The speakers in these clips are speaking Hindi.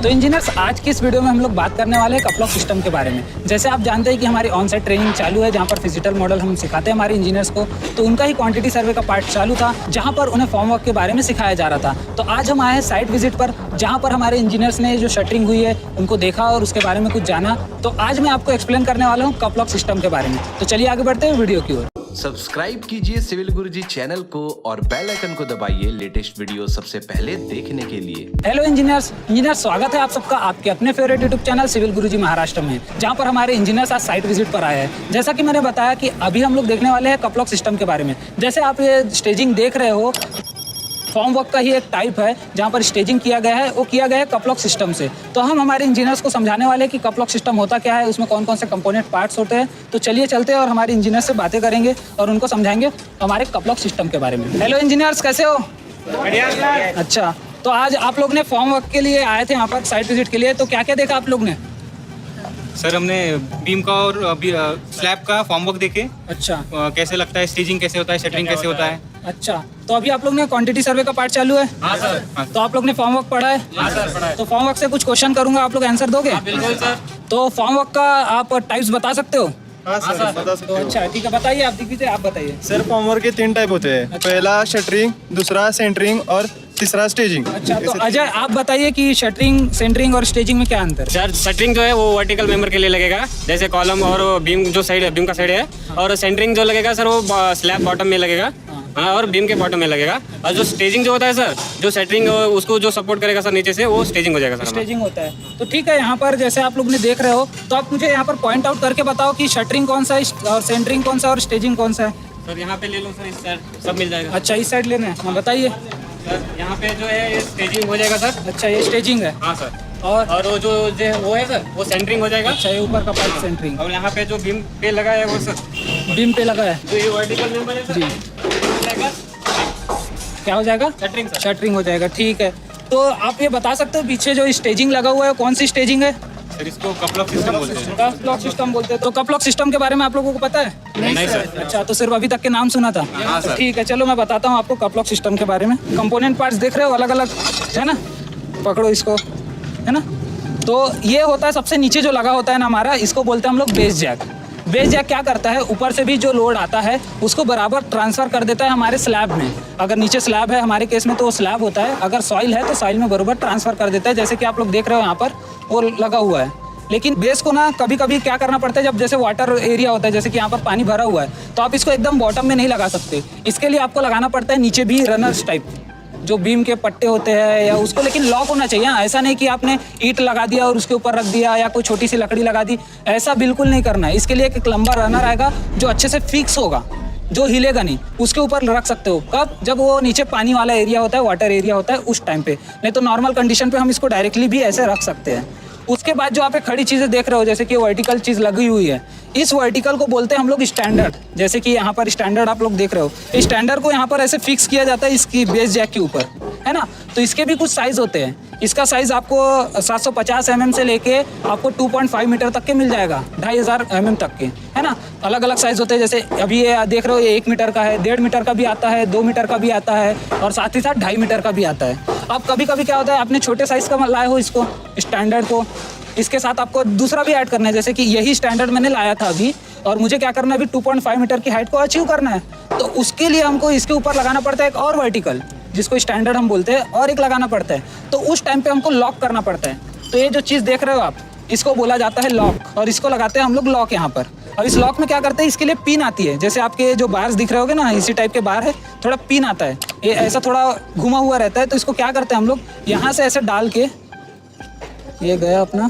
तो इंजीनियर्स, आज की इस वीडियो में हम लोग बात करने वाले हैं कपल ऑफ सिस्टम के बारे में। जैसे आप जानते हैं कि हमारी ऑन साइट ट्रेनिंग चालू है, जहाँ पर फिजिकल मॉडल हम सिखाते हैं हमारे इंजीनियर्स को। तो उनका ही क्वांटिटी सर्वे का पार्ट चालू था, जहाँ पर उन्हें फॉर्म वर्क के बारे में सिखाया जा रहा था। तो आज हम आए हैं साइट विजिट पर, जहाँ पर हमारे इंजीनियर्स ने जो शटरिंग हुई है उनको देखा और उसके बारे में कुछ जाना। तो आज मैं आपको एक्सप्लेन करने वाला हूँ कपल ऑफ सिस्टम के बारे में। तो चलिए आगे बढ़ते हैं वीडियो की ओर। सब्सक्राइब कीजिए सिविल गुरुजी चैनल को और बेल आइकन को दबाइए लेटेस्ट वीडियो सबसे पहले देखने के लिए। हेलो इंजीनियर्स, स्वागत है आप सबका आपके अपने फेवरेट यूट्यूब चैनल सिविल गुरुजी महाराष्ट्र में, जहां पर हमारे इंजीनियर्स आज साइट विजिट पर आए हैं। जैसा कि मैंने बताया कि अभी हम लोग देखने वाले हैं कपल ऑफ सिस्टम के बारे में। जैसे आप ये स्टेजिंग देख रहे हो, फॉर्म वर्क का ही एक टाइप है जहाँ पर स्टेजिंग किया गया है, वो किया गया है कपल ऑफ सिस्टम से। तो हम हमारे इंजीनियर्स को समझाने वाले हैं कि कपल ऑफ सिस्टम होता क्या है, उसमें कौन कौन से कंपोनेंट पार्ट्स होते हैं। तो चलिए चलते हैं और हमारे इंजीनियर्स से बातें करेंगे और उनको समझाएंगे हमारे कपल ऑफ सिस्टम के बारे में। हेलो इंजीनियर्स, कैसे हो? बढ़िया। अच्छा, तो आज आप लोग ने फॉर्म वर्क के लिए आए थे यहाँ पर साइट विजिट के लिए, तो क्या क्या देखा आप लोग ने? सर, हमने बीम का और स्लैब का फॉर्म वर्क देखे। अच्छा, कैसे लगता है, स्टेजिंग कैसे होता है, शटरिंग कैसे होता है। अच्छा, तो अभी आप लोग ने क्वांटिटी सर्वे का पार्ट चालू है? हाँ सर। तो आप लोग ने फॉर्म वर्क पढ़ा है? हाँ सर, पढ़ा है। तो फॉर्म वर्क से कुछ क्वेश्चन करूंगा, आप लोग आंसर दोगे? बिल्कुल सर। तो फॉर्म वर्क का आप टाइप्स बता सकते हो? हाँ सर, बता सकते तो हो। अच्छा, ठीक है, बताइए, आप दीजिए, आप बताइए। सर, फॉर्म वर्क के 3 टाइप होते हैं। पहला शटरिंग, दूसरा सेंटरिंग और तीसरा स्टेजिंग। अच्छा, तो अजय आप बताइए कि शटरिंग, सेंटरिंग और स्टेजिंग में क्या अंतर है? सर, शटरिंग जो है वो वर्टिकल मेंबर के लिए लगेगा, जैसे कॉलम और बीम जो साइड है, बीम का साइड है। और सेंटरिंग जो लगेगा सर वो स्लैब बॉटम में लगेगा, हाँ, और बीम के बॉटम में लगेगा। और जो स्टेजिंग जो होता है सर, जो शटरिंग उसको जो सपोर्ट करेगा सर नीचे से, वो स्टेजिंग हो जाएगा सर। स्टेजिंग होता है। तो ठीक है, यहाँ पर जैसे आप लोग ने देख रहे हो, तो आप मुझे यहाँ पर पॉइंट आउट करके बताओ कि शटरिंग कौन सा है और सेंटरिंग कौन सा और स्टेजिंग कौन सा है। सर यहाँ पे ले लो सर, इस साइड सब मिल जाएगा। अच्छा, इस साइड लेना है, हाँ बताइए। सर यहाँ पे जो है ये स्टेजिंग हो जाएगा सर। अच्छा, ये स्टेजिंग है। हाँ सर। और वो जो वो है सर, वो सेंटरिंग हो जाएगा। अच्छा, ये ऊपर का पार्ट सेंटरिंग। और यहाँ पे जो बीम पे लगा है वो सर, बीम पे लगा है जो ये वर्टिकल मेंबर है सर, जी, क्या हो जाएगा? Shuttering sir. शटरिंग हो जाएगा, ठीक है। तो आप ये बता सकते हो पीछे जो स्टेजिंग लगा हुआ है कौन सी स्टेजिंग है? सर, इसको कपल ऑफ सिस्टम बोलते हैं। कपल ऑफ सिस्टम बोलते हैं। तो कपल ऑफ सिस्टम के बारे में आप लोगों को पता है? नहीं सर। अच्छा, तो सिर्फ अभी तक के नाम सुना था। हाँ सर। ठीक है, चलो मैं बताता हूँ आपको कपल ऑफ सिस्टम के बारे में। कंपोनेंट पार्ट्स देख रहे हो, अलग अलग है ना, पकड़ो इसको, है ना। तो ये होता है सबसे नीचे जो लगा होता है ना हमारा, इसको बोलते हैं हम लोग बेस जैक। बेस जैक क्या करता है, ऊपर से भी जो लोड आता है उसको बराबर ट्रांसफर कर देता है हमारे स्लैब में। अगर नीचे स्लैब है हमारे केस में तो वो स्लैब होता है, अगर सॉइल है तो सॉइल में बराबर ट्रांसफर कर देता है। जैसे कि आप लोग देख रहे हो यहाँ पर वो लगा हुआ है। लेकिन बेस को ना कभी कभी क्या करना पड़ता है, जब जैसे वाटर एरिया होता है, जैसे कि यहाँ पर पानी भरा हुआ है, तो आप इसको एकदम बॉटम में नहीं लगा सकते। इसके लिए आपको लगाना पड़ता है नीचे भी रनर्स टाइप, जो बीम के पट्टे होते हैं या उसको, लेकिन लॉक होना चाहिए। ऐसा नहीं कि आपने ईंट लगा दिया और उसके ऊपर रख दिया या कोई छोटी सी लकड़ी लगा दी, ऐसा बिल्कुल नहीं करना है। इसके लिए एक लंबा रनर आएगा जो अच्छे से फिक्स होगा, जो हिलेगा नहीं, उसके ऊपर रख सकते हो। कब? जब वो नीचे पानी वाला एरिया होता है, वाटर एरिया होता है, उस टाइम पे। नहीं तो नॉर्मल कंडीशन पे हम इसको डायरेक्टली भी ऐसे रख सकते हैं। उसके बाद जो आप खड़ी चीज़ें देख रहे हो, जैसे कि वर्टिकल चीज़ लगी हुई है, इस वर्टिकल को बोलते हैं हम लोग स्टैंडर्ड। जैसे कि यहाँ पर स्टैंडर्ड आप लोग देख रहे हो, इस स्टैंडर्ड को यहाँ पर ऐसे फिक्स किया जाता है इसकी बेस जैक के ऊपर, है ना। तो इसके भी कुछ साइज़ होते हैं। इसका साइज़ आपको 750 mm से लेके आपको 2.5 मीटर तक के मिल जाएगा, 2500 mm तक के, है ना। अलग अलग साइज़ होते हैं। जैसे अभी ये देख रहे हो, ये 1 मीटर का है, 1.5 मीटर का भी आता है, 2 मीटर का भी आता है और साथ ही साथ 2.5 मीटर का भी आता है। अब कभी कभी क्या होता है, आपने छोटे साइज़ का लाए हो इसको स्टैंडर्ड को, इसके साथ आपको दूसरा भी ऐड करना है। जैसे कि यही स्टैंडर्ड मैंने लाया था अभी, और मुझे क्या करना है, अभी 2.5 मीटर की हाइट को अचीव करना है। तो उसके लिए हमको इसके ऊपर लगाना पड़ता है एक और वर्टिकल, जिसको स्टैंडर्ड हम बोलते हैं, और एक लगाना पड़ता है। तो उस टाइम पे हमको लॉक करना पड़ता है। तो ये जो चीज़ देख रहे हो आप, इसको बोला जाता है लॉक, और इसको लगाते हैं हम लोग लॉक यहाँ पर। और इस लॉक में क्या करते हैं, इसके लिए पिन आती है। जैसे आपके जो बार्स दिख रहे होगे ना, इसी टाइप के बार है, थोड़ा पिन आता है, ये ऐसा थोड़ा घुमा हुआ रहता है। तो इसको क्या करते हैं हम लोग, यहाँ से ऐसे डाल के, ये गया अपना,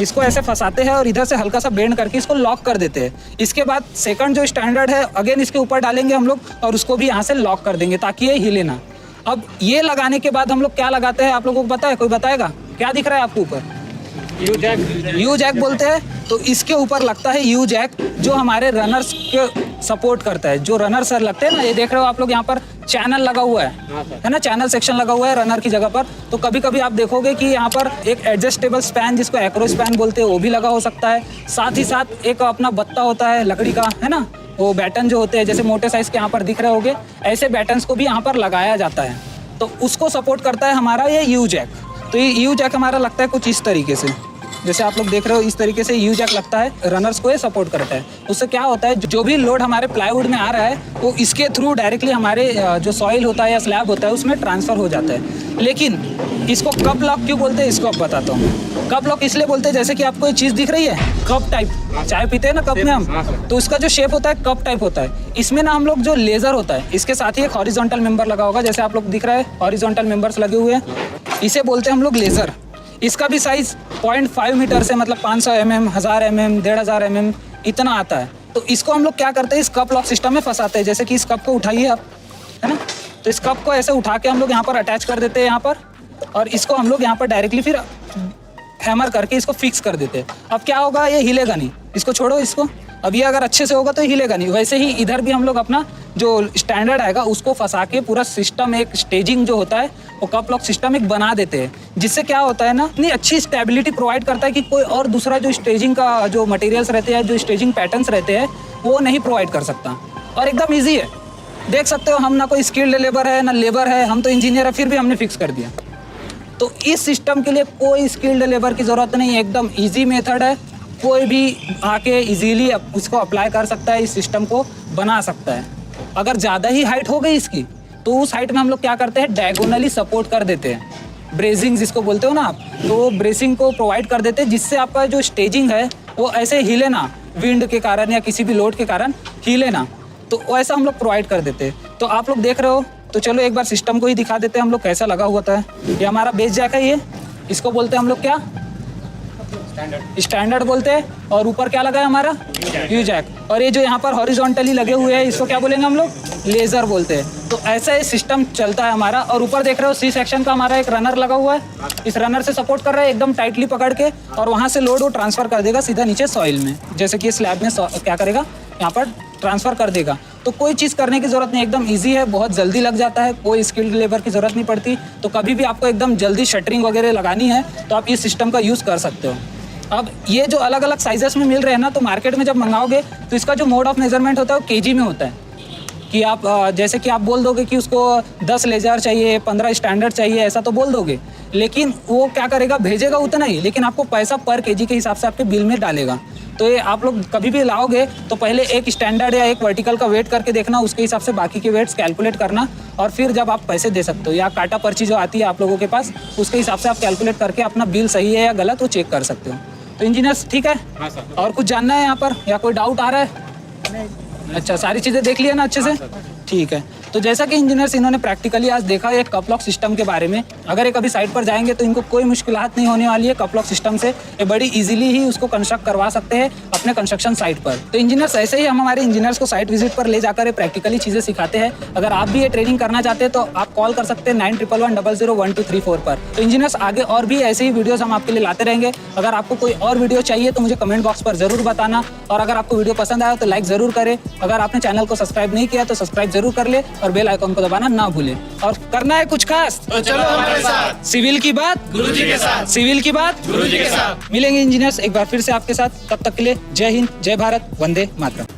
इसको ऐसे फंसाते हैं और इधर से हल्का सा बेंड करके इसको लॉक कर देते हैं। इसके बाद सेकंड जो स्टैंडर्ड है, अगेन इसके ऊपर डालेंगे हम लोग और उसको भी यहाँ से लॉक कर देंगे ताकि ये हिले ना। अब ये लगाने के बाद हम लोग क्या लगाते हैं, आप लोगों को पता है? कोई बताएगा? क्या दिख रहा है आपको ऊपर? यू जैक बोलते हैं। तो इसके ऊपर लगता है यू जैक, जो हमारे रनर्स के सपोर्ट करता है। जो रनर सर लगते हैं ना, ये देख रहे हो आप लोग, यहाँ पर चैनल लगा हुआ है ना, चैनल सेक्शन लगा हुआ है रनर की जगह पर। तो कभी कभी आप देखोगे कि यहाँ पर एक एडजस्टेबल स्पैन, जिसको एक्रो स्पैन बोलते हैं, वो भी लगा हो सकता है। साथ ही साथ एक अपना बत्ता होता है लकड़ी का, है ना, वो बैटन जो होते हैं, जैसे मोटे साइज के यहाँ पर दिख रहे होंगे, ऐसे बैटन्स को भी यहाँ पर लगाया जाता है। तो उसको सपोर्ट करता है हमारा ये यू जैक। तो ये यू जैक हमारा लगता है कुछ इस तरीके से, जैसे आप लोग देख रहे हो इस तरीके से यू जैक लगता है, रनर्स को ये सपोर्ट करता है। उससे क्या होता है, जो भी लोड हमारे प्लाईवुड में आ रहा है वो इसके थ्रू डायरेक्टली हमारे जो सॉइल होता है या स्लैब होता है उसमें ट्रांसफ़र हो जाता है। लेकिन इसको कप लॉक क्यों बोलते हैं इसको अब बताता हूँ। कप लॉक इसलिए बोलते हैं, जैसे कि आपको ये चीज़ दिख रही है कप टाइप, चाय पीते हैं ना कप में हम, तो उसका जो शेप होता है कप टाइप होता है। इसमें ना हम लोग जो लेज़र होता है इसके साथ ही एक हॉरिजॉन्टल मेंबर लगा होगा, जैसे आप लोग दिख रहा है हॉरिजॉन्टल मेंबर्स लगे हुए हैं, इसे बोलते हैं हम लोग लेज़र। इसका भी साइज़ 0.5 मीटर से मतलब 500 mm, 1000 mm, 1500 mm इतना आता है। तो इसको हम लोग क्या करते हैं, इस कप लॉक सिस्टम में फंसाते हैं। जैसे कि इस कप को उठाइए आप, है ना, तो इस कप को ऐसे उठा के हम लोग यहाँ पर अटैच कर देते हैं यहाँ पर, और इसको हम लोग यहाँ पर डायरेक्टली फिर हैमर करके इसको फिक्स कर देते हैं। अब क्या होगा, ये हिलेगा नहीं, इसको छोड़ो इसको, अब ये अगर अच्छे से होगा तो हिलेगा नहीं। वैसे ही इधर भी हम लोग अपना जो स्टैंडर्ड आएगा उसको फंसा के पूरा सिस्टम, एक स्टेजिंग जो होता है वो कप लॉक सिस्टम एक बना देते हैं, जिससे क्या होता है ना, इतनी अच्छी स्टेबिलिटी प्रोवाइड करता है कि कोई और दूसरा जो स्टेजिंग का जो मटेरियल्स रहते हैं, जो स्टेजिंग पैटर्न्स रहते हैं वो नहीं प्रोवाइड कर सकता। और एकदम ईजी है, देख सकते हो, हम ना कोई स्किल्ड लेबर है ना लेबर है, हम तो इंजीनियर है, फिर भी हमने फिक्स कर दिया। तो इस सिस्टम के लिए कोई स्किल्ड लेबर की ज़रूरत नहीं है, एकदम ईजी मेथड है, कोई भी आके इजीली उसको अप्लाई कर सकता है, इस सिस्टम को बना सकता है। अगर ज़्यादा ही हाइट हो गई इसकी तो उस हाइट में हम लोग क्या करते हैं, डायगोनली सपोर्ट कर देते हैं, ब्रेसिंग जिसको बोलते हो ना आप, तो वो ब्रेसिंग को प्रोवाइड कर देते हैं, जिससे आपका जो स्टेजिंग है वो ऐसे हिले ना, विंड के कारण या किसी भी लोड के कारण हिले ना, तो वैसा हम लोग प्रोवाइड कर देते हैं। तो आप लोग देख रहे हो, तो चलो एक बार सिस्टम को ही दिखा देते हैं हम लोग कैसा लगा हुआ था। ये हमारा बेस जैक है, ये इसको बोलते हैं हम लोग क्या, स्टैंडर्ड बोलते हैं, और ऊपर क्या लगा है हमारा यू जैक, और ये जो यहाँ पर हॉरिजॉन्टली लगे हुए हैं इसको क्या बोलेंगे हम लोग, लेज़र बोलते हैं। तो ऐसा ये सिस्टम चलता है हमारा। और ऊपर देख रहे हो सी सेक्शन का हमारा एक रनर लगा हुआ है, इस रनर से सपोर्ट कर रहा है एकदम टाइटली पकड़ के, और वहाँ से लोड वो ट्रांसफ़र कर देगा सीधा नीचे सॉइल में, जैसे कि स्लैब में क्या करेगा, यहाँ पर ट्रांसफ़र कर देगा। तो कोई चीज़ करने की ज़रूरत नहीं, एकदम इजी है, बहुत जल्दी लग जाता है, कोई स्किल्ड लेबर की ज़रूरत नहीं पड़ती। तो कभी भी आपको एकदम जल्दी शटरिंग वगैरह लगानी है तो आप इस सिस्टम का यूज़ कर सकते हो। अब ये जो अलग अलग साइजेस में मिल रहे हैं ना, तो मार्केट में जब मंगाओगे तो इसका जो मोड ऑफ मेजरमेंट होता है वो केजी में होता है, कि आप जैसे कि आप बोल दोगे कि उसको 10 लेज़र चाहिए, 15 स्टैंडर्ड चाहिए, ऐसा तो बोल दोगे, लेकिन वो क्या करेगा, भेजेगा उतना ही, लेकिन आपको पैसा पर केजी के हिसाब से आपके बिल में डालेगा। तो ये आप लोग कभी भी लाओगे तो पहले एक स्टैंडर्ड या एक वर्टिकल का वेट करके देखना, उसके हिसाब से बाकी के वेट्स कैलकुलेट करना, और फिर जब आप पैसे दे सकते हो, या काटा पर्ची जो आती है आप लोगों के पास, उसके हिसाब से आप कैलकुलेट करके अपना बिल सही है या गलत वो चेक कर सकते हो। तो इंजीनियर्स ठीक है, हाँ सर। और कुछ जानना है यहाँ पर या कोई डाउट आ रहा है? अच्छा, सारी चीज़ें देख लिया ना अच्छे से, ठीक है। तो जैसा कि इंजीनियर्स इन्होंने प्रैक्टिकली आज देखा एक कप लॉक सिस्टम के बारे में, अगर ये कभी साइट पर जाएंगे तो इनको कोई मुश्किलात नहीं होने वाली है कप लॉक सिस्टम से, ये बड़ी इजीली ही उसको कंस्ट्रक्ट करवा सकते हैं अपने कंस्ट्रक्शन साइट पर। तो इंजीनियर्स ऐसे ही हम हमारे इंजीनियर्स को साइट विजिट पर ले जाकर प्रैक्टिकली चीज़ें सिखाते हैं। अगर आप भी ये ट्रेनिंग करना चाहते हैं तो आप कॉल कर सकते हैं 9111001234 पर। तो इंजीनियर्स आगे और भी ऐसे ही वीडियोज़ हम आपके लिए लाते रहेंगे। अगर आपको कोई और वीडियो चाहिए तो मुझे कमेंट बॉक्स पर ज़रूर बताना, और अगर आपको वीडियो पसंद आया तो लाइक ज़रूर करें। अगर आपने चैनल को सब्सक्राइब नहीं किया तो सब्सक्राइब जरूर कर ले, और बेल आइकन को दबाना ना भूले। और करना है कुछ खास तो चलो हमारे साथ, सिविल की बात गुरुजी के साथ, सिविल की बात गुरुजी के साथ। मिलेंगे इंजीनियर्स एक बार फिर से आपके साथ, तब तक के लिए जय हिंद, जय भारत, वंदे मातरम।